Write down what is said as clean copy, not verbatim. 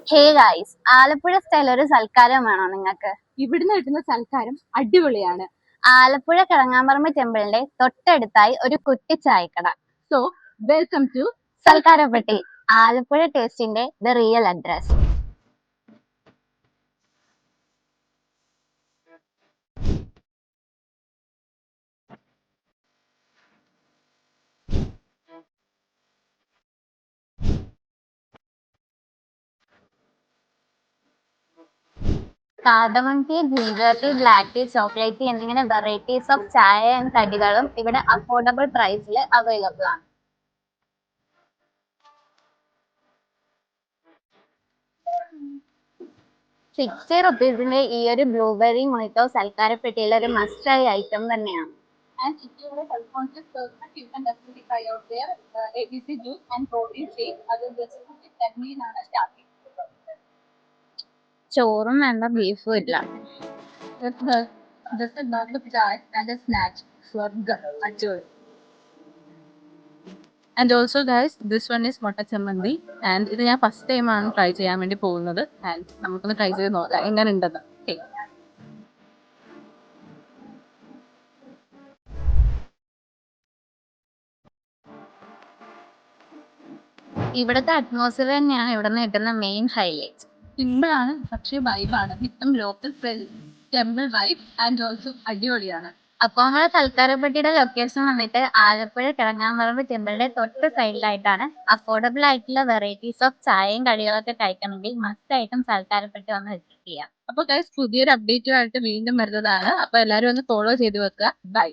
Hey guys, Alappuzha style ഒരു സൽക്കാരം വേണോ നിങ്ങൾക്ക്? ഇവിടുന്ന് കിട്ടുന്ന സൽക്കാരം അടിപൊളിയാണ്. ആലപ്പുഴ കിഴങ്ങാമ്പറമ്പ് ടെമ്പിളിന്റെ തൊട്ടടുത്തായി ഒരു കുട്ടി ചായക്കട. So welcome to Salkarappetti, Alappuzha ടേസ്റ്റിന്റെ the real address. Cardamom tea, ginger tea, black tea, chocolate tea എന്നിങ്ങനെ വെറൈറ്റീസ് ഓഫ് ചായ കടികളും ഇവിടെ അഫോർഡബിൾ പ്രൈസിൽ അവൈലബിൾ ആണ്. 60 റുപ്പീസിന്റെ ഈ ഒരു ബ്ലൂബെറി മൊയ്റ്റോ സൽക്കാരപ്പെട്ടിയിലെ ഒരു മസ്റ്റ് ആയി ഐറ്റം തന്നെയാണ്. and if you are a health conscious person, you can definitely try out their ABC juice and protein shake. അത് just 10 ആണ് സ്റ്റാർട്ടിംഗ്. ചോറും വേണ്ട, ബീഫും ഇല്ല. Just a bag of chai and a snack. സ്വർഗ്ഗം അടിപൊളി. And also guys, this one is മുട്ട ചമ്മന്തി and ഇത് ഞാൻ ഫസ്റ്റ് ടൈം ആണ് ട്രൈ ചെയ്യാൻ വേണ്ടി പോകുന്നത്. and നമുക്കൊന്ന് ട്രൈ ചെയ്ത് നോക്കാം എങ്ങനെ ഉണ്ടെന്ന്. Okay. ഇവിടുത്തെ അറ്റ്മോസ്ഫിയർ തന്നെയാണ് ഇവിടെ നിന്ന് കിട്ടുന്ന മെയിൻ ഹൈലൈറ്റ്. സിമ്പിൾ ആണ് പക്ഷേ വൈബാണ്. വിത്തും local temple vibe and also അടിപൊളിയാണ്. അപ്പോൾ നമ്മുടെ സൽക്കാരപ്പെട്ടിയുടെ ലൊക്കേഷൻ വന്നിട്ട് ആലപ്പുഴ കിഴങ്ങാമ്പറമ്പ് ടെമ്പിളിന്റെ തൊട്ട് സൈഡിലായിട്ടാണ്. അഫോർഡബിൾ ആയിട്ടുള്ള വെറൈറ്റീസ് ഓഫ് ചായയും കടികളൊക്കെ കഴിക്കണമെങ്കിൽ മസ്റ്റ് ആയിട്ടും സൽക്കാരപ്പെട്ടി വന്ന് വിസിറ്റ് ചെയ്യാം. അപ്പോൾ ഗൈസ്, പുതിയൊരു അപ്ഡേറ്റുമായിട്ട് വീണ്ടും വരുന്നതാണ്. അപ്പോൾ എല്ലാവരും ഒന്ന് ഫോളോ ചെയ്ത് വെക്കുക. ബൈ.